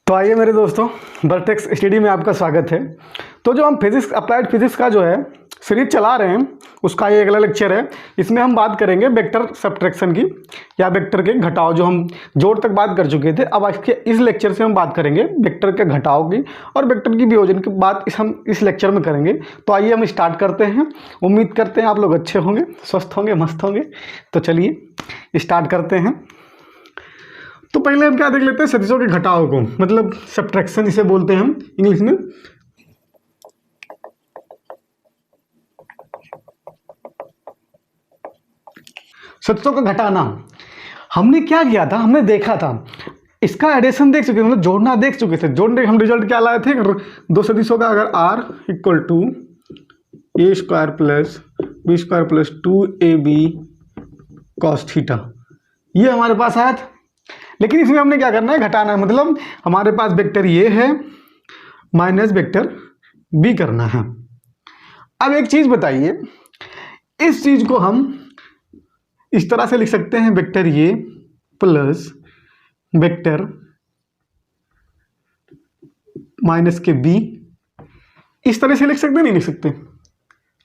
तो आइए मेरे दोस्तों, वर्टेक्स स्टडी में आपका स्वागत है। तो जो हम फिजिक्स अप्लाइड फिजिक्स का जो है सीरीज चला रहे हैं, उसका ये अगला लेक्चर है। इसमें हम बात करेंगे वेक्टर सब्ट्रैक्शन की या वेक्टर के घटाव। जो हम जोड़ तक बात कर चुके थे, अब इसके इस लेक्चर से हम बात करेंगे वेक्टर के घटाव की और वेक्टर की वियोजन की बात हम इस लेक्चर में करेंगे। तो आइए हम स्टार्ट करते हैं। उम्मीद करते हैं आप लोग अच्छे होंगे, स्वस्थ होंगे, मस्त होंगे। तो चलिए स्टार्ट करते हैं। तो पहले हम क्या देख लेते हैं, सदिशों के घटाव को, मतलब सब्ट्रैक्शन इसे बोलते हैं हम इंग्लिश में। सदिशों का घटाना हमने क्या किया था, हमने देखा था इसका एडिशन देख चुके थे, मतलब जोड़ना देख चुके थे। जोड़ने हम रिजल्ट क्या लाए थे, दो सदिशों का अगर r equal to a square plus b square plus 2ab cos theta, ये हमारे पास आया था। लेकिन इसमें हमने क्या करना है, घटाना है। मतलब हमारे पास वेक्टर ये है माइनस वेक्टर बी करना है। अब एक चीज बताइए, इस चीज को हम इस तरह से लिख सकते हैं, वेक्टर ये प्लस वेक्टर माइनस के बी, इस तरह से लिख सकते नहीं लिख सकते?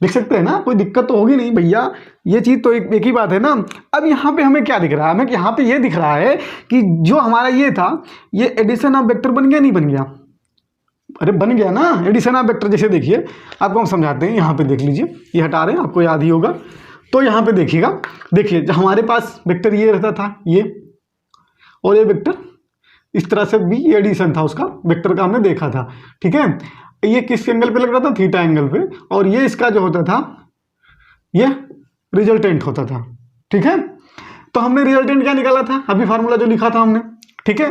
लिख सकते हैं ना, कोई दिक्कत तो होगी नहीं भैया। ये चीज़ तो एक ही बात है ना। अब यहाँ पे हमें क्या दिख रहा है, हमें यहाँ पे ये दिख रहा है कि जो हमारा ये था, ये एडिशन ऑफ वेक्टर बन गया नहीं बन गया? अरे बन गया ना एडिशन ऑफ वेक्टर। जैसे देखिए आपको हम समझाते हैं, यहाँ पे देख लीजिए, ये हटा रहे हैं, आपको याद ही होगा। तो यहाँ पे देखिएगा, देखिए हमारे पास वेक्टर ये रहता था ये, और ये वेक्टर इस तरह से भी, ये एडिशन था उसका वेक्टर का, हमने देखा था। ठीक है, ये किस एंगल पे लग रहा था, थीटा एंगल पे, और ये इसका जो होता था ये रिजल्टेंट होता था। ठीक है, तो हमने रिजल्टेंट क्या निकाला था, अभी फार्मूला जो लिखा था हमने। ठीक है,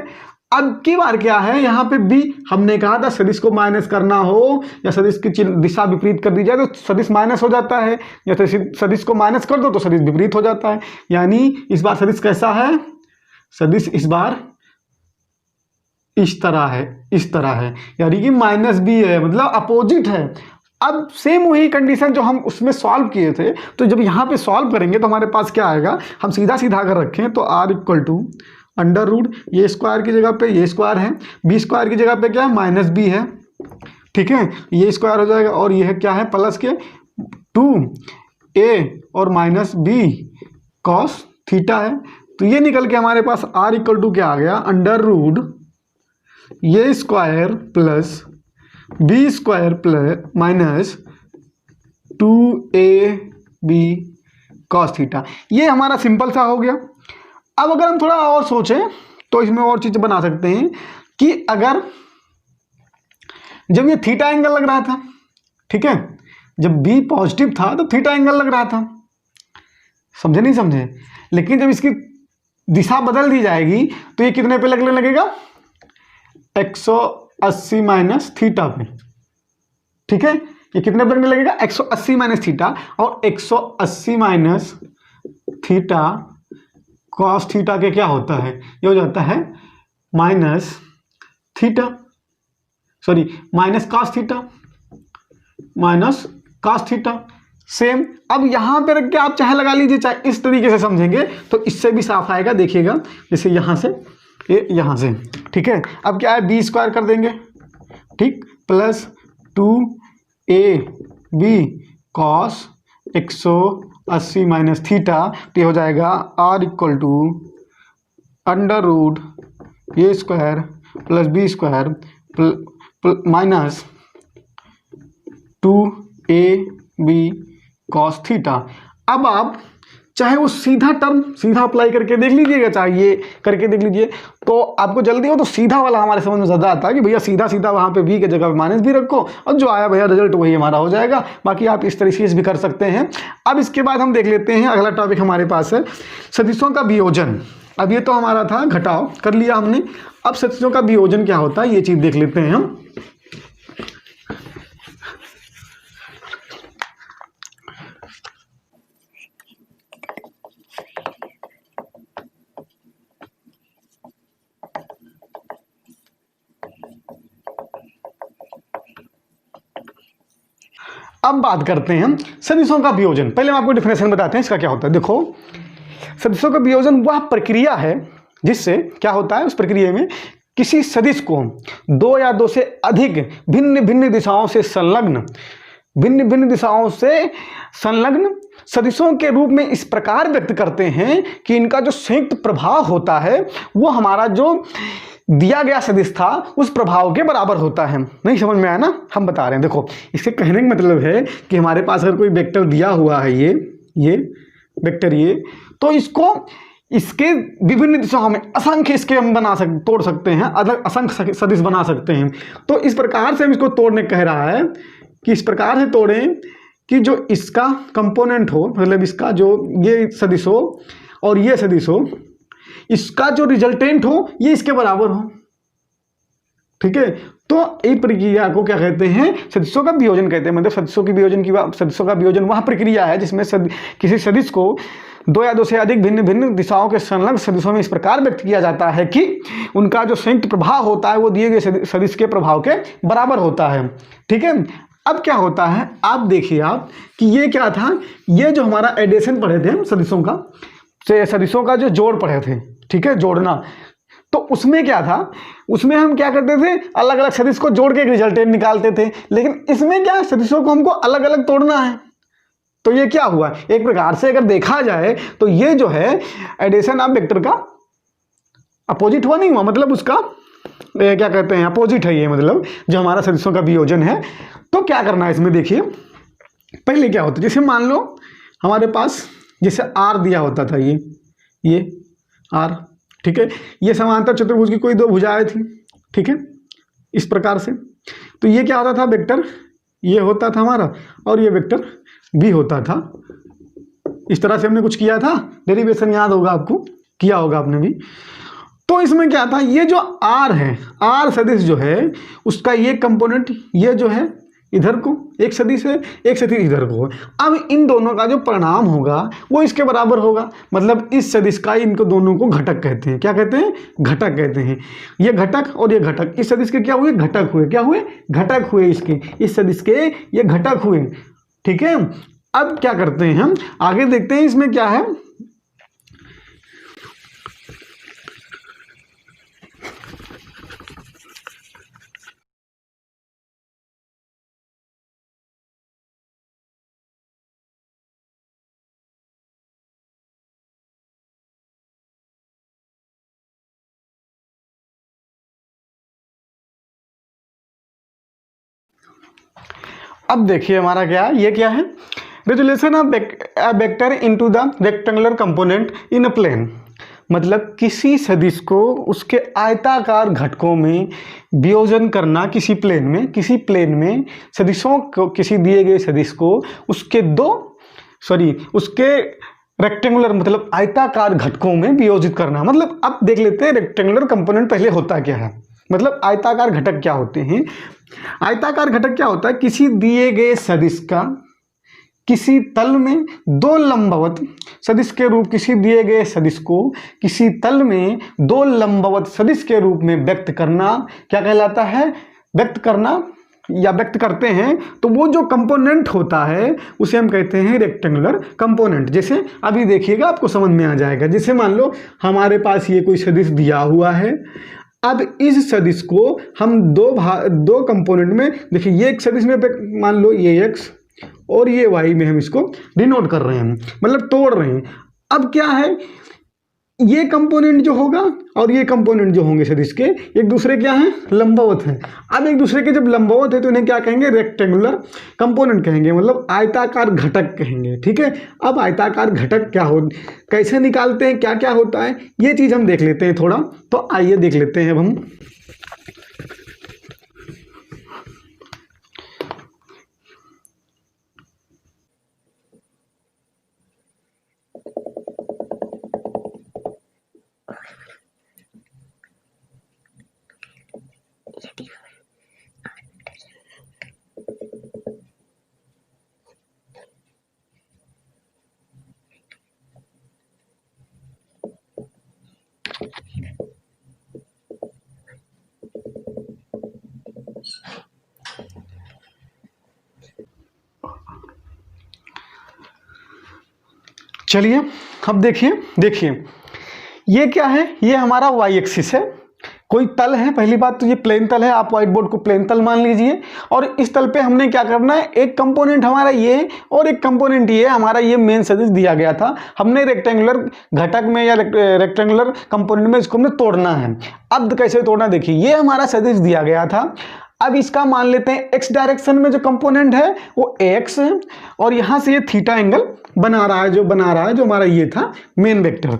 अब की बार क्या है, यहाँ पे भी हमने कहा था सदिश को माइनस करना हो या सदिश की दिशा विपरीत कर दी जाए तो सदिश माइनस हो जाता है, या सदिश को माइनस कर दो तो सदिश विपरीत हो जाता है। यानी इस बार सदिश कैसा है, सदिश इस बार इस तरह है, इस तरह है, यानी कि माइनस बी है, मतलब अपोजिट है। अब सेम वही कंडीशन जो हम उसमें सॉल्व किए थे, तो जब यहाँ पे सॉल्व करेंगे तो हमारे पास क्या आएगा, हम सीधा सीधा अगर रखें तो r equal to under root, ये स्क्वायर की जगह पे ये स्क्वायर है, बी स्क्वायर की जगह पे क्या है, माइनस बी है। ठीक है, ये स्क्वायर हो जाएगा, और ये है क्या है, प्लस के 2a और माइनस बी कॉस थीटा है। तो ये निकल के हमारे पास r इक्वल टू क्या आ गया, अंडर रूट ये square plus b square plus minus 2ab cos theta. ये हमारा सिंपल सा हो गया। अब अगर हम थोड़ा और सोचें तो इसमें और चीज बना सकते हैं कि अगर जब ये थीटा एंगल लग रहा था, ठीक है, जब b पॉजिटिव था तो थीटा एंगल लग रहा था, समझे नहीं समझे? लेकिन जब इसकी दिशा बदल दी जाएगी तो ये कितने पे लगने लगेगा, 180 माइनस थीटा पे। ठीक है, ये कितने पे लगने लगेगा, 180 माइनस थीटा, और 180 माइनस थीटा कॉस थीटा के क्या होता है, ये हो जाता है minus theta, sorry minus cos theta, minus cos theta. Same अब यहां पे रख के आप चाहे लगा लीजिए, चाहे इस तरीके से समझेंगे तो इससे भी साफ आएगा। देखिएगा जैसे यहां से ये यहाँ से, ठीक है, अब क्या है, बी स्क्वायर कर देंगे, ठीक, plus 2ab cos 180 minus theta, तो हो जाएगा r equal to under root a square plus b square minus 2ab cos theta. अब आप चाहे वो सीधा टर्म सीधा अप्लाई करके देख लीजिएगा, चाहे ये करके देख लीजिए, तो आपको जल्दी हो तो सीधा वाला हमारे समझ में ज़्यादा आता है कि भैया सीधा सीधा वहाँ पे b के जगह माइनस भी रखो, और जो आया भैया रिजल्ट वही हमारा हो जाएगा। बाकी आप इस तरीके से भी कर सकते हैं। अब इसके बाद हम देख लेते हैं, अगला टॉपिक हमारे पास है सदिशों का वियोजन। अब ये तो हमारा था घटाव, कर लिया हमने। अब सदिशों का वियोजन क्या होता है, ये चीज़ देख लेते हैं हम। अब बात करते हैं सदिशों का वियोजन। पहले हम आपको डिफिनेशन बताते हैं इसका क्या होता है। देखो, सदिशों का वियोजन वह प्रक्रिया है जिससे क्या होता है, उस प्रक्रिया में किसी सदिश को दो या दो से अधिक भिन्न भिन्न दिशाओं से संलग्न सदिशों के रूप में इस प्रकार व्यक्त करते हैं कि इनका जो संयुक्त प्रभाव होता है वो हमारा जो दिया गया सदिश था उस प्रभाव के बराबर होता है। नहीं समझ में आया ना? हम बता रहे हैं, देखो इसके कहने का मतलब है कि हमारे पास अगर कोई वेक्टर दिया हुआ है ये वेक्टर तो इसके विभिन्न दिशाओं में असंख्य इसके हम तोड़ सकते हैं, अलग असंख्य सदिश बना सकते हैं। तो इस प्रकार से हम इसको तोड़ने कह रहा है कि इस प्रकार से तोड़ें कि जो इसका कंपोनेंट हो, मतलब इसका जो ये सदिश हो और ये सदिश हो, इसका जो रिजल्टेंट हो ये इसके बराबर हो। ठीक है, तो एक प्रक्रिया को क्या कहते हैं? सदिशों का वियोजन कहते हैं। मतलब सदिशों का वियोजन वह प्रक्रिया है जिसमें किसी सदिश को दो या दो से अधिक भिन्न भिन्न दिशाओं के संलग्न सदिशों में इस प्रकार व्यक्त किया जाता है कि उनका जो संयुक्त प्रभाव होता है वो दिए गए सदिश के प्रभाव के बराबर होता है। ठीक है, अब क्या होता है आप देखिए कि ये क्या था, ये जो हमारा एडिशन पढ़े थे हम सदिशों का जो जोड़ पढ़े थे, ठीक है, जोड़ना, तो उसमें क्या था, उसमें हम क्या करते थे, अलग अलग सदिश को जोड़ के एक रिजल्टेंट निकालते थे। लेकिन इसमें क्या है, सदिशों को हमको अलग अलग तोड़ना है। तो ये क्या हुआ, एक प्रकार से अगर देखा जाए तो ये जो है एडिशन ऑफ वेक्टर का अपोजिट हुआ, नहीं हुआ, मतलब उसका क्या कहते हैं, अपोजिट है ये, मतलब जो हमारा सदिशों का वियोजन है। तो क्या करना है इसमें, देखिए पहले क्या होता है, जैसे मान लो हमारे पास जैसे आर दिया होता था, ये आर, ठीक है, ये समांतर चतुर्भुज की कोई दो भुजाएं थी, ठीक है, इस प्रकार से। तो ये क्या होता था, वेक्टर ये होता था हमारा और ये वेक्टर भी होता था। इस तरह से हमने कुछ किया था, डेरिवेशन याद होगा आपको, किया होगा आपने भी। तो इसमें क्या था, ये जो आर है, आर सदिश जो है उसका ये कंपोनेंट, ये जो है इधर को एक सदिश है, एक सदिश इधर को है। अब इन दोनों का जो परिणाम होगा वो इसके बराबर होगा। मतलब इस सदिश का इनको दोनों को घटक कहते हैं। क्या कहते हैं, घटक कहते हैं। ये घटक और ये घटक इस सदिश के क्या हुए, घटक हुए। क्या हुए, घटक हुए, इसके इस सदिश के ये घटक हुए। ठीक है, अब क्या करते हैं हम आगे देखते हैं इसमें क्या है। अब देखिए हमारा क्या है, ये क्या है, resolution of vector into the rectangular component in a plane. मतलब किसी सदिश को उसके आयताकार घटकों में वियोजन करना, किसी प्लेन में सदिशों को, किसी दिए गए सदिश को उसके रेक्टेंगुलर मतलब आयताकार घटकों में वियोजित करना। मतलब अब देख लेते हैं रेक्टेंगुलर कंपोनेंट पहले होता क्या है, मतलब आयताकार घटक क्या होते हैं। आयताकार घटक क्या होता है, किसी दिए गए सदिश का किसी तल में दो लंबवत सदिश के रूप, किसी दिए गए सदिश को किसी तल में दो लंबवत सदिश के रूप में व्यक्त करना क्या कहलाता है, व्यक्त करना या व्यक्त करते हैं। तो वो जो कंपोनेंट होता है उसे हम कहते हैं रेक्टेंगुलर कंपोनेंट। जैसे अभी देखिएगा आपको समझ में आ जाएगा। जैसे मान लो हमारे पास ये कोई सदिश दिया हुआ है, अब इस सदिश को हम दो कंपोनेंट में, देखिए ये एक सदिश में मान लो ये x और ये y में हम इसको डिनोट कर रहे हैं, मतलब तोड़ रहे हैं। अब क्या है, ये कंपोनेंट जो होगा और ये कंपोनेंट जो होंगे सदिश के, एक दूसरे क्या है, लंबवत हैं। अब एक दूसरे के जब लंबवत है तो इन्हें क्या कहेंगे, रेक्टेंगुलर कंपोनेंट कहेंगे, मतलब आयताकार घटक कहेंगे। ठीक है, अब आयताकार घटक क्या हो, कैसे निकालते हैं, क्या क्या होता है, ये चीज़ हम देख लेते हैं थोड़ा। तो आइए देख लेते हैं अब हम। चलिए अब देखिए ये क्या है, ये हमारा y एक्सिस है, कोई तल है, पहली बात तो ये प्लेन तल है, आप व्हाइट बोर्ड को प्लेन तल मान लीजिए। और इस तल पे हमने क्या करना है, एक कंपोनेंट हमारा ये और एक कंपोनेंट ये, हमारा ये मेन सदिश दिया गया था, हमने रेक्टेंगुलर घटक में या रेक्टेंगुलर कंपोनेंट में इसको हमने तोड़ना है। अब कैसे तोड़ना, देखिए ये हमारा सदिश दिया गया था। अब इसका मान लेते हैं एक्स डायरेक्शन में जो कंपोनेंट है वो एक्स है, और यहां से ये थीटा एंगल बना रहा है, जो हमारा ये था मेन वेक्टर।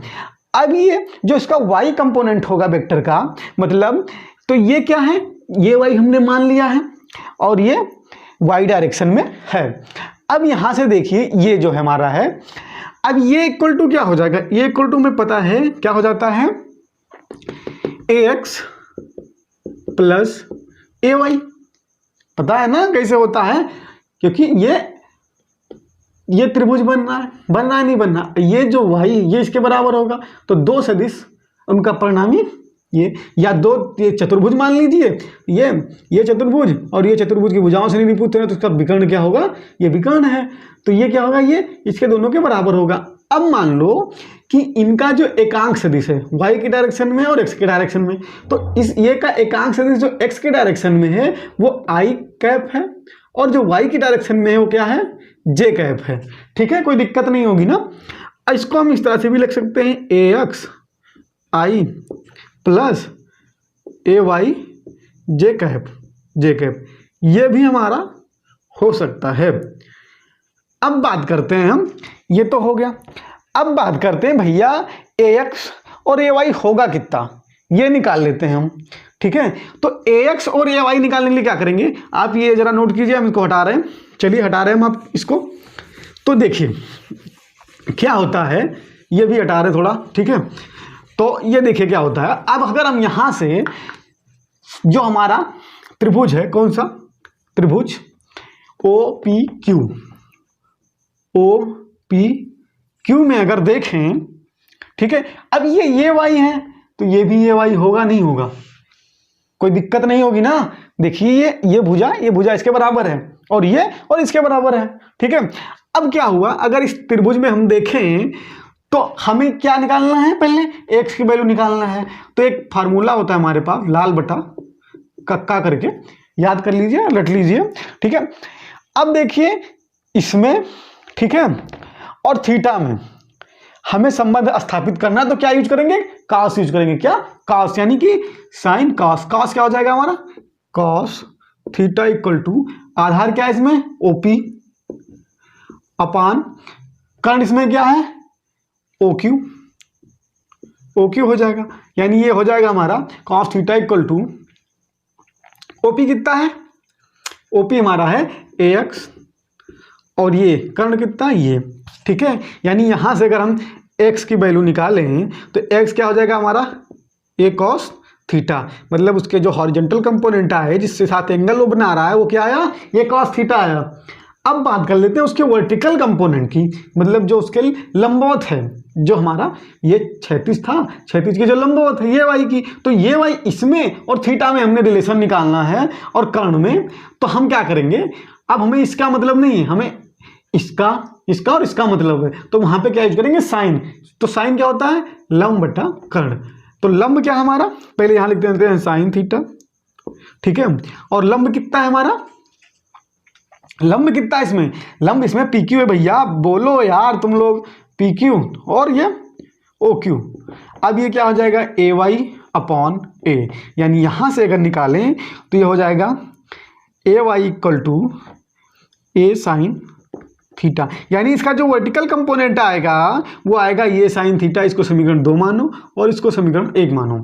अब ये जो इसका y कंपोनेंट होगा वेक्टर का, मतलब तो ये क्या है, ये y हमने मान लिया है और ये y डायरेक्शन में है। अब यहां से देखिए ये जो है हमारा है, अब ये इक्वल टू क्या हो जाएगा, ये इक्वल टू में पता है क्या हो जाता है, ax प्लस ay, पता है ना कैसे होता है, क्योंकि ये त्रिभुज बनना है नहीं बनना, ये जो y ये इसके बराबर होगा, तो दो सदिश उनका परिणामी ये, या दो ये चतुर्भुज मान लीजिए, ये चतुर्भुज और ये चतुर्भुज की भुजाओं से नहीं निपूछते हैं, तो इसका विकर्ण क्या होगा, ये विकर्ण है, तो ये क्या होगा, ये इसके दोनों के बराबर होगा। अब मान लो कि इनका जो एकांक सदिश है y की डायरेक्शन में और x के डायरेक्शन में, तो इस ये का एकांक सदिश जो x के डायरेक्शन में है वो i कैप है, और जो y की डायरेक्शन में है वो क्या है, j कैप है। ठीक है, कोई दिक्कत नहीं होगी ना। इसको हम इस तरह से भी लिख सकते हैं, ax i plus ay j cap, ये भी हमारा हो सकता है। अब बात करते हैं हम, ये तो हो गया, अब बात करते हैं भैया ax और ay होगा कितना, ये निकाल लेते हैं हम। ठीक है, तो ax और ay निकालने के लिए क्या करेंगे, आप ये जरा नोट कीजिए, हम इसको हटा रहे हैं, चलिए हटा रहे हैं हम आप इसको। तो देखिए क्या होता है, ये भी हटा रहे थोड़ा, ठीक है, तो ये देखिए क्या होता है। अब अगर हम यहां से जो हमारा त्रिभुज है, कौन सा त्रिभुज, OPQ में अगर देखें, ठीक है, अब ये y है तो ये भी ये y होगा नहीं होगा, कोई दिक्कत नहीं होगी ना। देखिए ये भुजा इसके बराबर है और ये और इसके बराबर है। ठीक है, अब क्या हुआ, अगर इस त्रिभुज में हम देखें तो हमें क्या निकालना है, पहले x की वैल्यू निकालना है। तो एक फार्मूला होता है हमारे पास, लाल बटा कक्का करके याद कर लीजिए, रट लीजिए। ठीक है, अब देखिए इसमें, ठीक है, और थीटा में हमें संबंध स्थापित करना है, तो क्या यूज करेंगे, कॉस यूज करेंगे। क्या, कॉस, यानी कि साइन कॉस। कॉस क्या हो जाएगा हमारा, कॉस थीटा इक्वल टू, आधार क्या है इसमें, OP अपान कर्ण इसमें क्या है, OQ हो जाएगा, यानी ये हो जाएगा हमारा cos theta equal to, OP कितना है, OP हमारा है AX और ये कर्ण कितना, ये। ठीक है, यानी यहां से अगर हम x की वैल्यू निकालें तो x क्या हो जाएगा हमारा, a cos थीटा, मतलब उसके जो हॉरिजॉन्टल कंपोनेंट आए जिससे साथ एंगल वो बना रहा है वो क्या आया, ये cos थीटा आया। अब बात कर लेते हैं उसके वर्टिकल कंपोनेंट की, मतलब जो उसके लंबवत है, जो हमारा ये क्षैतिज था, क्षैतिज की जो लंबवत है ये y की, तो ये y इसमें और थीटा में हमने रिलेशन निकालना है, और कर्ण में तो हम क्या करेंगे, अब हमें इसका मतलब नहीं है, हमें इसका और इसका मतलब है, तो वहां पे क्या यूज करेंगे, साइन। तो साइन क्या होता है, लंब बटा कर्ण। तो लंब क्या हमारा, पहले यहां लिख देते हैं साइन थीटा। ठीक है, और लंब कितना है हमारा, लंब कितना है इसमें, लंब इसमें PQ है भैया, बोलो यार तुम लोग, PQ और ये OQ। अब ये क्या हो जाएगा, AY अपॉन A, यानी यहां से अगर निकालें तो ये हो जाएगा AY equal to A sine theta, यानी इसका जो वर्टिकल कंपोनेंट आएगा वो आएगा ये साइन थीटा। इसको समीकरण 2 मानो और इसको समीकरण 1 मानो।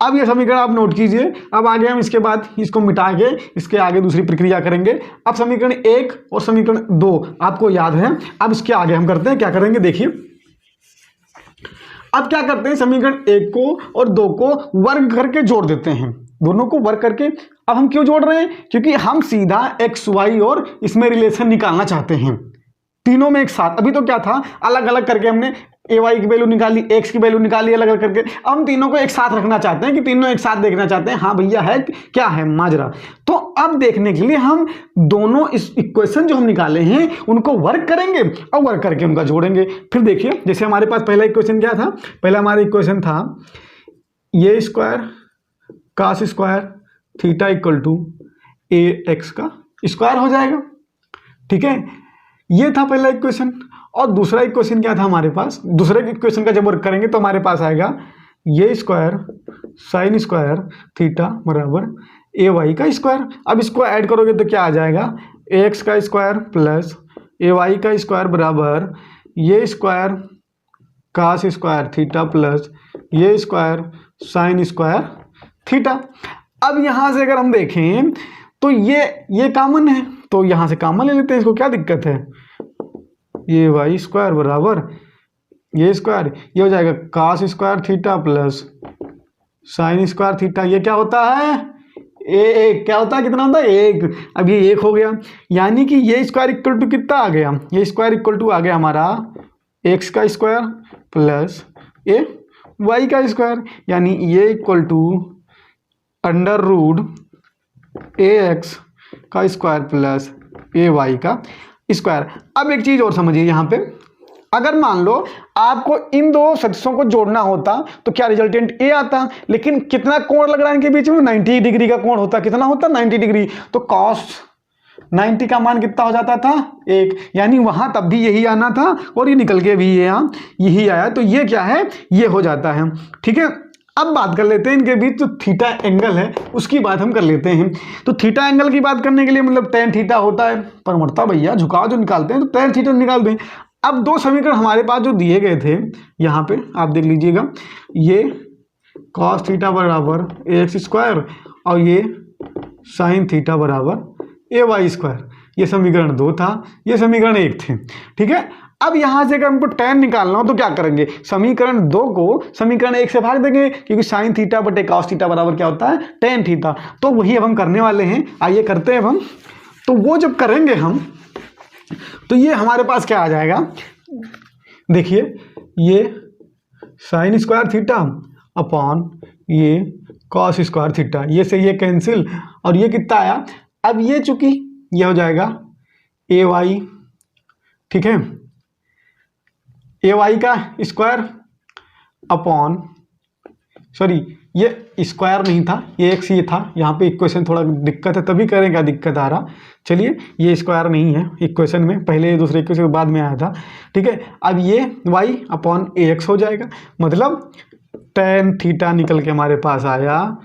अब ये समीकरण आप नोट कीजिए। अब आगे हम इसके बाद इसको मिटा के इसके आगे दूसरी प्रक्रिया करेंगे। अब समीकरण 1 और समीकरण 2 आपको याद है। अब इसके आगे हम करते हैं, क्या करेंगे देखिए। अब क्या करते हैं, समीकरण 1 को और 2 को वर्ग करके जोड़ देते हैं, दोनों को वर्ग करके। अब हम क्यों जोड़ रहे हैं, क्योंकि हम सीधा एक्स वाई और इसमें रिलेशन निकालना चाहते हैं तीनों में एक साथ। अभी तो क्या था, अलग अलग करके हमने ए वाई की वैल्यू निकाली, एक्स की वैल्यू निकाली अलग अलग करके। अब हम तीनों को एक साथ रखना चाहते हैं कि तीनों एक साथ देखना चाहते हैं, हाँ भैया है क्या है माजरा। तो अब देखने के लिए हम दोनों इस इक्वेशन जो हम निकाले हैं उनको वर्क करेंगे और वर्क करके उनका जोड़ेंगे। फिर देखिए, जैसे हमारे पास पहला इक्वेशन क्या था, पहला हमारा इक्वेशन था ये square cos square theta equal to a x का स्क्वायर हो जाएगा। ठीक है, ये था पहला इक्वेशन। और दूसरा इक्वेशन क्या था हमारे पास, दूसरे इक्वेशन का जब वर्क करेंगे तो हमारे पास आएगा ये स्क्वायर साइन स्क्वायर थीटा बराबर ए वाई का स्क्वायर। अब इसको ऐड करोगे तो क्या आ जाएगा, ए एक्स का स्क्वायर प्लस ए वाई का स्क्वायर बराबर ये square cos square theta plus ये स्क्वायर साइन स्क्वायर थीटा। अब यहाँ से अगर हम देखें तो ये कॉमन है, तो यहाँ से कॉमन ले लेते हैं, इसको क्या दिक्कत है, ये वाई स्क्वायर बराबर ये स्क्वायर, ये हो जाएगा cos square theta plus sine square theta. ये क्या होता है, एक क्या होता है, कितना होता है, एक। अब ये एक हो गया, यानी कि ये स्क्वायर इक्वल टू कितना आ गया, ये स्क्वायर इक्वल टू आ गया हमारा एक्स का स्क्वायर प्लस ए वाई का स्क्वायर, यानी ये equal to under root a x का स्क्वायर प्लस ए वाई का स्क्वायर। अब एक चीज़ और समझिए यहाँ पे, अगर मान लो आपको इन दो सदिशों को जोड़ना होता तो क्या रिजल्टेंट ए आता, लेकिन कितना कोण लग रहा है इनके बीच में, 90 डिग्री का कोण होता, कितना होता 90 डिग्री, तो कॉस 90 का मान कितना हो जाता था, एक, यानी वहां तब भी यही आना था और ये निकल के भी यहाँ यही आया, तो ये क्या है, ये हो जाता है। ठीक है, अब बात कर लेते हैं इनके बीच जो थीटा एंगल है उसकी बात हम कर लेते हैं। तो थीटा एंगल की बात करने के लिए मतलब tan थीटा होता है, पर मरता भैया झुकाव जो निकालते हैं तो tan थीटा निकालते हैं। अब दो समीकरण हमारे पास जो दिए गए थे यहाँ पे आप देख लीजिएगा, ये cos थीटा बराबर ए एक्स स्क्वायर और ये साइन थीटा बराबर ए वाई स्क्वायर, ये समीकरण 2 था, ये समीकरण 1 थे। ठीक है, अब यहाँ से अगर हमको tan निकालना हो तो क्या करेंगे, समीकरण 2 को समीकरण 1 से भाग देंगे, क्योंकि साइन थीटा बटे cos थीटा बराबर क्या होता है, tan थीटा। तो वही अब हम करने वाले हैं, आइए करते हैं हम। तो वो जब करेंगे हम तो ये हमारे पास क्या आ जाएगा, देखिए ये साइन स्क्वायर थीटा अपॉन ये cos स्क्वायर थीटा, ये से ये कैंसिल और ये कितना आया, अब ये चूंकि ये हो जाएगा ए वाई, ठीक है, ए वाई का स्क्वायर अपॉन, सॉरी ये स्क्वायर नहीं था, ये एक्स ये था, यहाँ पे इक्वेशन थोड़ा दिक्कत है तभी करेंगे, दिक्कत आ रहा, चलिए ये स्क्वायर नहीं है इक्वेशन में, पहले दूसरे इक्वेशन के बाद में आया था। ठीक है, अब ये y अपॉन ए एक्स हो जाएगा, मतलब tan थीटा निकल के हमारे पास आया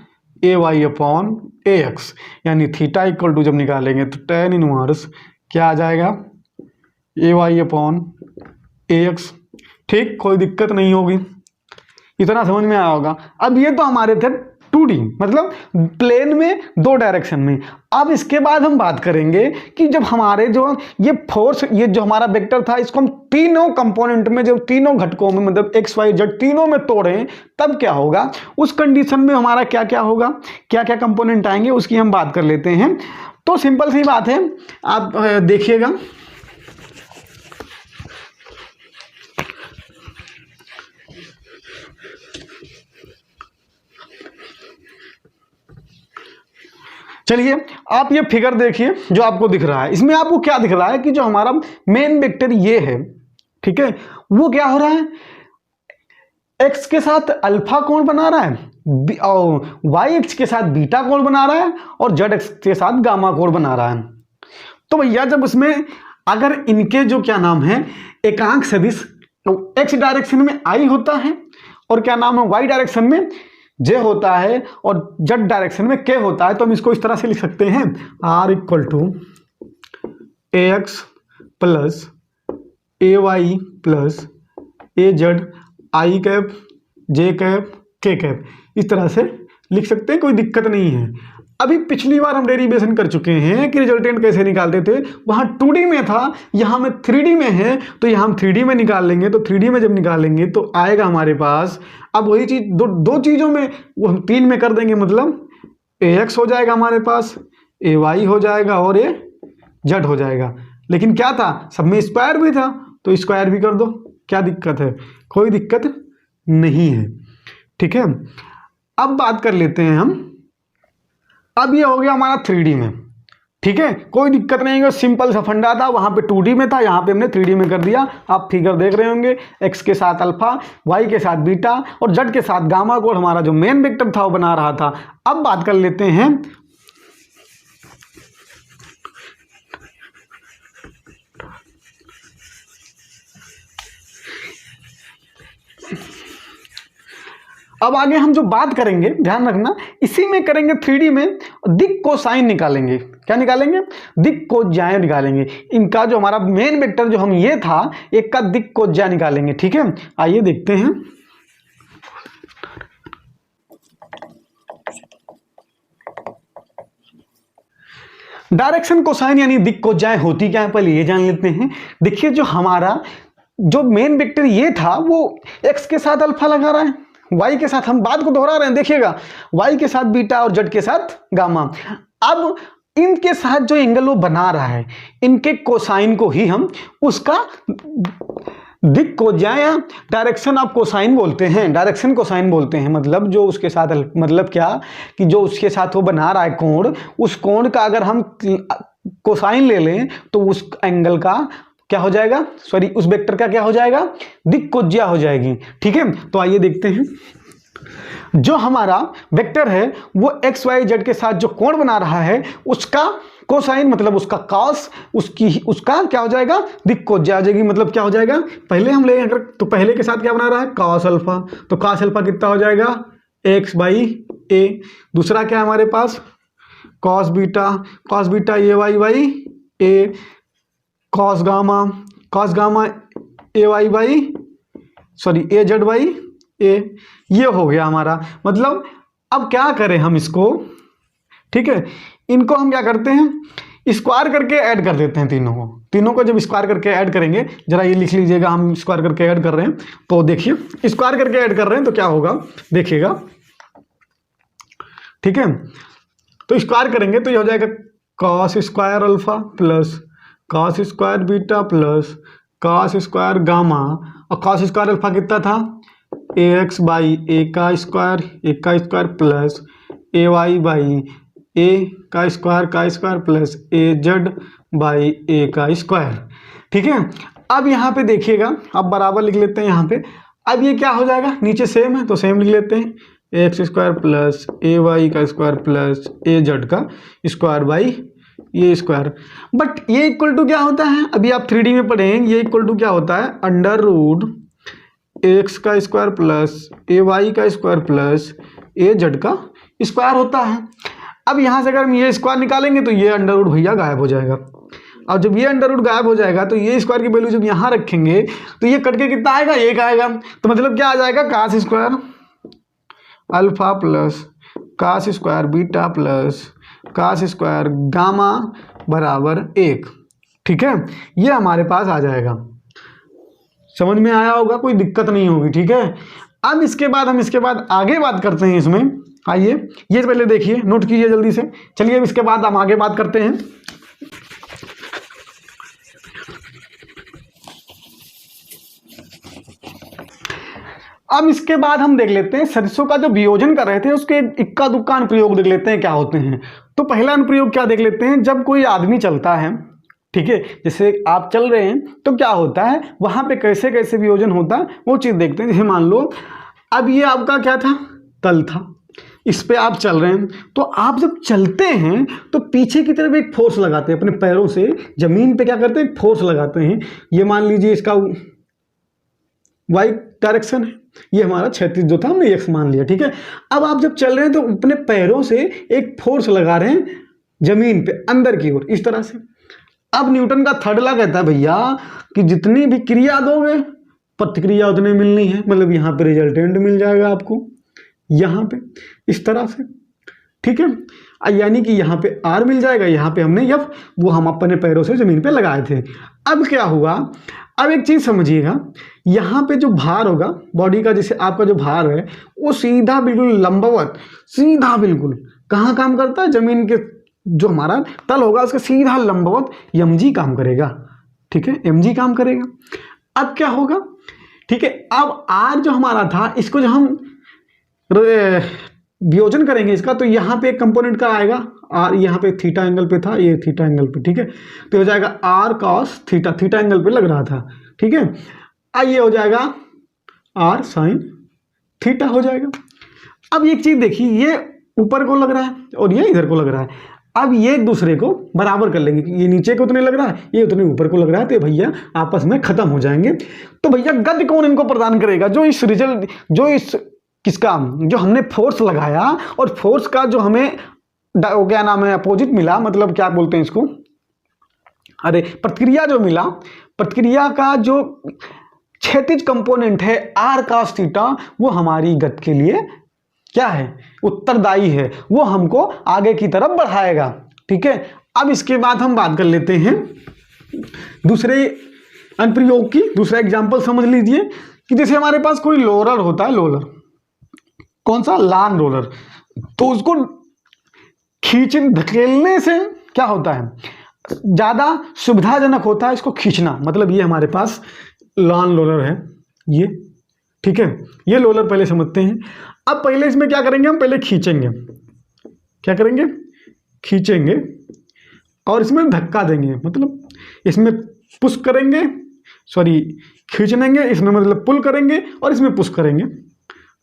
ए वाई अपॉन ए एक्स, यानी थीटा इक्वल टू जब निकालेंगे तो tan इनवर्स क्या आ जाएगा, ए वाई अपॉन ए एक्स। ठीक, कोई दिक्कत नहीं होगी, इतना समझ में आया होगा। अब ये तो हमारे थे 2D, मतलब प्लेन में 2 डायरेक्शन में। अब इसके बाद हम बात करेंगे कि जब हमारे जो ये फोर्स, ये जो हमारा वेक्टर था, इसको हम तीनों कंपोनेंट में, जब तीनों घटकों में, मतलब एक्स वाई जेड तीनों में तोड़ें तब क्या होगा, उस कंडीशन में हमारा क्या क्या होगा, क्या क्या कंपोनेंट आएंगे उसकी हम बात कर लेते हैं। तो सिंपल सी बात है, आप देखिएगा, चलिए आप ये फिगर देखिए जो आपको दिख रहा है, इसमें आपको क्या दिख रहा है कि जो हमारा मेन वेक्टर ये है, ठीक है, वो क्या हो रहा है, एक्स के साथ अल्फा कोण बना रहा है और वाई एक्स के साथ बीटा कोण बना रहा है और जेड एक्स के साथ गामा कोण बना रहा है। तो भैया जब उसमें अगर इनके जो क्या नाम है एकांक सदिश, तो एक्स डायरेक्शन में आई होता है और क्या नाम है वाई डायरेक्शन में जे होता है और जेड डायरेक्शन में के होता है, तो हम इसको इस तरह से लिख सकते हैं, R equal to a x plus a y plus a z i cap j cap k cap, इस तरह से लिख सकते हैं, कोई दिक्कत नहीं है। अभी पिछली बार हम डेरिवेशन कर चुके हैं कि रिजल्टेंट कैसे निकालते थे, वहाँ 2D में था, यहाँ में 3D में है, तो यहाँ हम 3D में निकाल लेंगे। तो 3D में जब निकालेंगे तो आएगा हमारे पास, अब वही चीज़ दो चीज़ों में वो हम 3 में कर देंगे, मतलब ए एक्स हो जाएगा हमारे पास, ए वाई हो जाएगा और ए जेड हो जाएगा। लेकिन क्या था, सब में स्क्वायर भी था, तो स्क्वायर भी कर दो, क्या दिक्कत है, कोई दिक्कत नहीं है। ठीक है, अब बात कर लेते हैं हम, अब ये हो गया हमारा 3D में। ठीक है, कोई दिक्कत नहीं है, सिंपल सा फंडा था, वहां पे 2D में था, यहाँ पे हमने 3D में कर दिया। आप फिगर देख रहे होंगे, x के साथ अल्फा, y के साथ बीटा और z के साथ गामा को हमारा जो मेन वेक्टर था वो बना रहा था। अब बात कर लेते हैं अब आगे हम जो बात करेंगे, ध्यान रखना, इसी में करेंगे 3D में, दिक् कोसाइन निकालेंगे। क्या निकालेंगे? दिक् कोज्या निकालेंगे। इनका जो हमारा मेन वेक्टर जो हम ये था, एक का दिक् कोज्या निकालेंगे। ठीक है, आइए देखते हैं। डायरेक्शन कोसाइन यानी दिक् कोज्याएं होती क्या है, पहले ये जान लेते हैं। देखिए, जो हमारा जो मेन वेक्टर ये था वो x के साथ अल्फा लगा रहा है, y के साथ, हम बात को दोहरा रहे हैं, देखिएगा, y के साथ बीटा और z के साथ गामा। अब इनके साथ जो एंगल वो बना रहा है, इनके कोसाइन को ही हम उसका दिक् कोज्या या डायरेक्शन ऑफ कोसाइन बोलते हैं। डायरेक्शन कोसाइन बोलते हैं, मतलब जो उसके साथ, मतलब क्या कि जो उसके साथ वो बना रहा है कोण, उस कोण का अगर हम कोसाइन ले लें तो उस एंगल का क्या हो जाएगा, सॉरी उस वेक्टर का क्या हो जाएगा, दिक् कोज्या हो जाएगी। ठीक है, तो आइए देखते हैं। जो हमारा वेक्टर है वो एक्स वाई जेड के साथ जो कोण बना रहा है उसका कोसाइन, मतलब उसका कॉस, उसका क्या हो जाएगा, दिक् कोज्या आ जाएगी। मतलब क्या हो जाएगा, पहले हम ले अगर, तो पहले के साथ क्या बना रहा है, कॉस अल्फा, तो कॉस अल्फा कितना हो जाएगा, एक्स बाई ए। दूसरा क्या है हमारे पास, cos beta a y by a, cos gamma a y by, sorry a z by a. ये हो गया हमारा। मतलब अब क्या करें हम इसको, ठीक है, इनको हम क्या करते हैं, स्क्वायर करके ऐड कर देते हैं तीनों को जब स्क्वायर करके ऐड करेंगे, जरा ये लिख लीजिएगा, हम स्क्वायर करके ऐड कर रहे हैं, तो देखिए स्क्वायर करके ऐड कर रहे हैं तो क्या होगा, देखिएगा। ठीक है, तो स्क्वायर करेंगे तो ये हो जाएगा cos square alpha plus cos square beta plus cos square gamma, और कॉस स्क्वायर अल्फा कितना था, ए एक्स बाई ए का square plus a y by a का square plus a z by a का स्क्वायर। ठीक है, अब यहाँ पे देखिएगा, अब बराबर लिख लेते हैं यहाँ पे। अब ये क्या हो जाएगा, नीचे सेम है तो सेम लिख लेते हैं, x square plus a y का स्क्वायर प्लस ए जेड का स्क्वायर बाई ये स्क्वायर। बट ये इक्वल टू क्या होता है, अभी आप 3D में पढ़ेंगे, ये इक्वल टू क्या होता है, अंडर रूट एक्स का स्क्वायर प्लस ए वाई का स्क्वायर प्लस ए जेड का स्क्वायर होता है। अब यहाँ से अगर हम ये स्क्वायर निकालेंगे तो ये अंडर रूट भैया गायब हो जाएगा, और जब ये अंडर रूट गायब हो जाएगा तो ये स्क्वायर की वैल्यू जब यहाँ रखेंगे तो ये कट के कितना आएगा, एक आएगा। तो मतलब क्या आ जाएगा, cos square alpha plus cos square beta plus cos square gamma बराबर 1। ठीक है, ये हमारे पास आ जाएगा। समझ में आया होगा, कोई दिक्कत नहीं होगी। ठीक है, अब इसके बाद हम आगे बात करते हैं इसमें। आइए ये पहले देखिए, नोट कीजिए जल्दी से। चलिए अब इसके बाद हम आगे बात करते हैं। अब इसके बाद हम देख लेते हैं सदिशों का जो वियोजन कर रहे थे उसके इक्का दुक्का अनुप्रयोग देख लेते हैं क्या होते हैं। तो पहला अनुप्रयोग क्या देख लेते हैं, जब कोई आदमी चलता है, ठीक है, जैसे आप चल रहे हैं तो क्या होता है, वहां पे कैसे कैसे वियोजन होता है वो चीज देखते हैं। जैसे मान लो अब ये आपका क्या था, तल था, इस पे आप चल रहे हैं, तो आप जब चलते हैं तो पीछे की तरफ एक फोर्स लगाते हैं, अपने पैरों से जमीन पे क्या करते हैं, फोर्स लगाते हैं। ये मान लीजिए इसका वाई डायरेक्शन है, ये हमारा क्षैतिज जो था हमने एक्स मान लिया। ठीक है, अब आप जब चल रहे हैं तो अपने पैरों से एक फोर्स लगा रहे हैं जमीन पे अंदर की ओर, इस तरह से। अब न्यूटन का थर्ड लॉ कहता है भैया कि जितनी भी क्रिया दोगे प्रतिक्रिया उतनी मिलनी है, मतलब यहाँ पे रिजल्टेंट मिल जाएगा आपको यहाँ पे इस तरह से। ठीक है, यानी कि यहाँ पे आर मिल जाएगा, यहाँ पे हमने एफ, वो हम अपने पैरों से जमीन पे लगाए थे। अब क्या हुआ, अब एक चीज समझिएगा, यहाँ पे जो भार होगा बॉडी का, जैसे आपका जो भार है वो सीधा बिल्कुल लंबवत, सीधा बिल्कुल कहाँ काम करता है, जमीन के जो हमारा तल होगा उसका सीधा लंबवत mg काम करेगा। ठीक है, mg काम करेगा। अब क्या होगा, ठीक है, अब r जो हमारा था इसको जो हम वियोजन करेंगे इसका, तो यहाँ पे एक कंपोनेंट का आएगा आर, यहाँ पे थीटा एंगल पे था, ये थीटा एंगल पे, ठीक है, तो हो जाएगा R cos theta, theta angle पे लग रहा था, ठीक है। ये हो जाएगा आर साइन थीटा हो जाएगा। अब एक चीज देखिए, ये ऊपर को लग रहा है और ये इधर को लग रहा है, अब ये एक दूसरे को बराबर कर लेंगे, ये नीचे को उतने लग रहा है, ये उतने ऊपर को लग रहा है, तो भैया आपस में खत्म हो जाएंगे। तो भैया गति कौन इनको प्रदान करेगा? जो इस रिजल्ट, जो इस किसका, जो हमने फोर्स लगाया और फोर्स का जो हमें क्या नाम है अपोजिट मिला, मतलब क्या बोलते हैं इसको, अरे प्रतिक्रिया जो मिला, प्रतिक्रिया का जो क्षैतिज कंपोनेंट है आर कॉस थीटा, वो हमारी गति के लिए क्या है, उत्तरदायी है, वो हमको आगे की तरफ बढ़ाएगा, ठीक है। अब इसके बाद हम बात कर लेते हैं दूसरे अनुप्रयोग की। दूसरा एग्जांपल समझ लीजिए कि जैसे हमारे पास कोई रोलर होता है, रोलर कौन सा, लान रोलर, तो उसको खींच धकेलने से क्या होता है, ज्यादा सुविधाजनक होता है इसको खींचना। मतलब ये हमारे पास लान रोलर है ये, ठीक है, ये रोलर पहले समझते हैं। अब पहले इसमें क्या करेंगे, हम पहले खींचेंगे, क्या करेंगे, खींचेंगे और इसमें धक्का देंगे, मतलब इसमें पुश करेंगे, सॉरी खींचेंगे, इसमें मतलब पुल करेंगे और इसमें पुश करेंगे,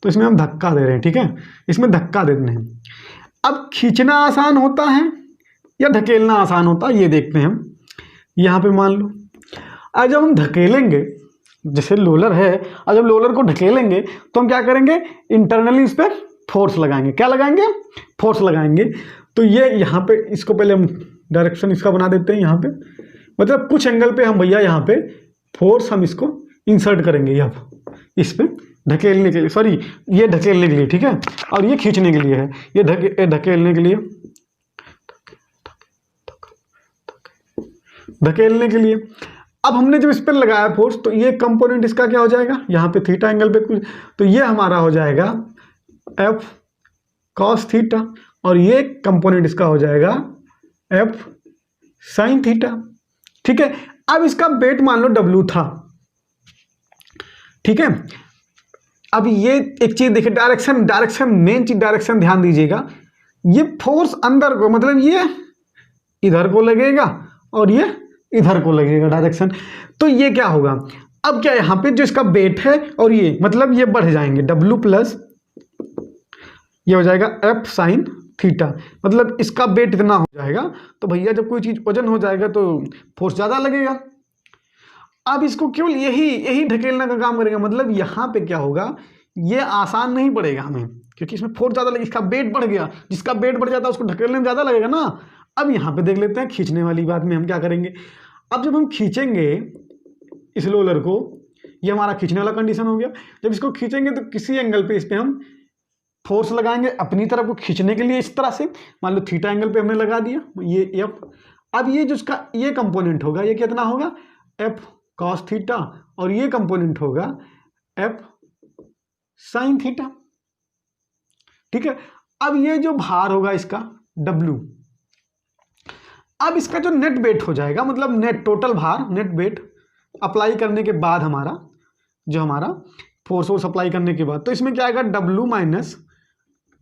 तो इसमें हम धक्का दे रहे हैं, ठीक है, इसमें धक्का देते हैं। अब खींचना आसान होता है या धकेलना आसान होता है, ये देखते हैं हम। यहाँ पे मान लो आज जब हम धकेलेंगे, जैसे लोलर है, और जब लोलर को ढकेलेंगे तो हम क्या करेंगे, इंटरनली इस पर फोर्स लगाएंगे, क्या लगाएंगे, फोर्स लगाएंगे। तो ये यहाँ पे इसको पहले हम डायरेक्शन इसका बना देते हैं, यहाँ पे मतलब कुछ एंगल पे हम भैया यहाँ पे फोर्स हम इसको इंसर्ट करेंगे, यहाँ इस पे ढकेलने के लिए, सॉरी ये ढकेलने के लिए, ठीक है, और ये खींचने के लिए है, ये ढकेलने के लिए, धकेलने के लिए। अब हमने जब इस पर लगाया फोर्स, तो ये कंपोनेंट इसका क्या हो जाएगा, यहाँ पे थीटा एंगल पे कुछ, तो ये हमारा हो जाएगा एफ कॉस थीटा, और ये कंपोनेंट इसका हो जाएगा एफ साइन थीटा, ठीक है। अब इसका वेट मान लो डब्ल्यू था, ठीक है। अब ये एक चीज देखिए, डायरेक्शन मेन चीज, डायरेक्शन ध्यान दीजिएगा, ये फोर्स अंदर को, मतलब ये इधर को लगेगा और ये इधर को लगेगा डायरेक्शन, तो ये क्या होगा, अब क्या यहाँ पे जो इसका वेट है और ये मतलब ये बढ़ जाएंगे, डब्ल्यू प्लस ये हो जाएगा एफ साइन थीटा, मतलब इसका वेट इतना हो जाएगा। तो भैया जब कोई चीज वजन हो जाएगा तो फोर्स ज्यादा लगेगा। अब इसको केवल यही ढकेलने का काम करेगा, मतलब यहाँ पे क्या होगा, ये आसान नहीं पड़ेगा हमें, क्योंकि इसमें फोर्स ज्यादा लगेगा, इसका वेट बढ़ गया, जिसका वेट बढ़ जाता है उसको ढकेलने में ज्यादा लगेगा ना। अब यहाँ पे देख लेते हैं खींचने वाली बात में हम क्या करेंगे। अब जब हम खींचेंगे इस रोलर को, ये हमारा खींचने वाला कंडीशन हो गया। जब इसको खींचेंगे तो किसी एंगल पे इस पे हम फोर्स लगाएंगे अपनी तरफ को खींचने के लिए, इस तरह से मान लो थीटा एंगल पे हमने लगा दिया ये एफ। अब ये जो इसका ये कंपोनेंट होगा, ये कितना होगा, एफ कॉस थीटा, और ये कंपोनेंट होगा एफ साइन थीटा, ठीक है। अब ये जो भार होगा इसका डब्ल्यू, अब इसका जो नेट वेट हो जाएगा, मतलब नेट टोटल भार, नेट वेट अप्लाई करने के बाद हमारा जो हमारा फोर्स अप्लाई करने के बाद, तो इसमें क्या आएगा, W minus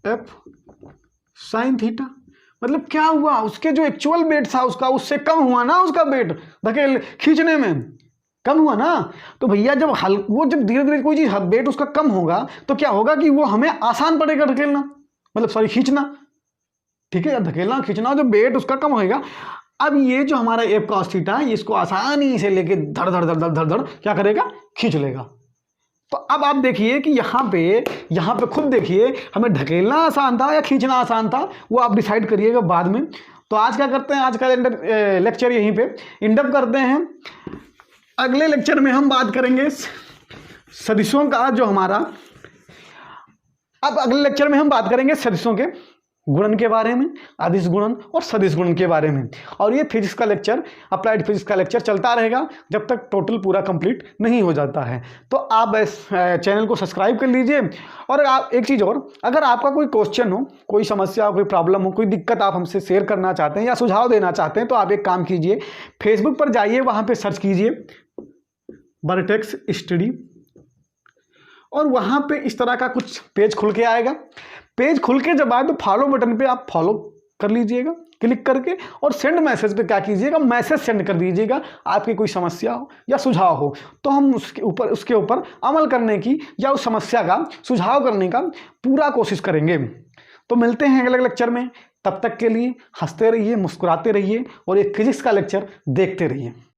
F sine theta. मतलब क्या हुआ, उसके जो एक्चुअल वेट था उसका, उससे कम हुआ ना, उसका वेट धकेल खींचने में कम हुआ ना। तो भैया जब वो जब धीरे धीरे कोई चीज वेट उसका कम होगा तो क्या होगा कि वो हमें आसान पड़ेगा ढकेलना, मतलब सॉरी खींचना, ठीक है, धकेलना खींचना, जो वेट उसका कम होएगा। अब ये जो हमारा एफ कॉस थीटा है, इसको आसानी से लेके धड़ धड़ धड़ धड़ धड़ क्या करेगा, खींच लेगा। तो अब आप देखिए कि यहाँ पे खुद देखिए, हमें ढकेलना आसान था या खींचना आसान था, वो आप डिसाइड करिएगा बाद में। तो आज क्या करते हैं, आज का लेक्चर यहीं पे इंडअप करते हैं। अगले लेक्चर में हम बात करेंगे सदिशों का, जो हमारा अब अगले लेक्चर में हम बात करेंगे सदिशों के गुणन के बारे में, अदिश गुणन और सदिश गुणन के बारे में। और ये फिजिक्स का लेक्चर, अप्लाइड फिजिक्स का लेक्चर चलता रहेगा जब तक टोटल पूरा कंप्लीट नहीं हो जाता है। तो आप इस चैनल को सब्सक्राइब कर लीजिए। और आप एक चीज़ और, अगर आपका कोई क्वेश्चन हो, कोई समस्या हो, कोई प्रॉब्लम हो, कोई दिक्कत आप हमसे शेयर करना चाहते हैं या सुझाव देना चाहते हैं, तो आप एक काम कीजिए, फेसबुक पर जाइए, वहाँ पर सर्च कीजिए वर्टेक्स स्टडी, और वहाँ पे इस तरह का कुछ पेज खुल के आएगा। पेज खुल के जब आए तो फॉलो बटन पे आप फॉलो कर लीजिएगा क्लिक करके, और सेंड मैसेज पे क्या कीजिएगा, मैसेज सेंड कर दीजिएगा। आपकी कोई समस्या हो या सुझाव हो तो हम उसके ऊपर अमल करने की या उस समस्या का सुझाव करने का पूरा कोशिश करेंगे। तो मिलते हैं अगले लेक्चर में, तब तक के लिए हंसते रहिए, मुस्कुराते रहिए और एक फिजिक्स का लेक्चर देखते रहिए।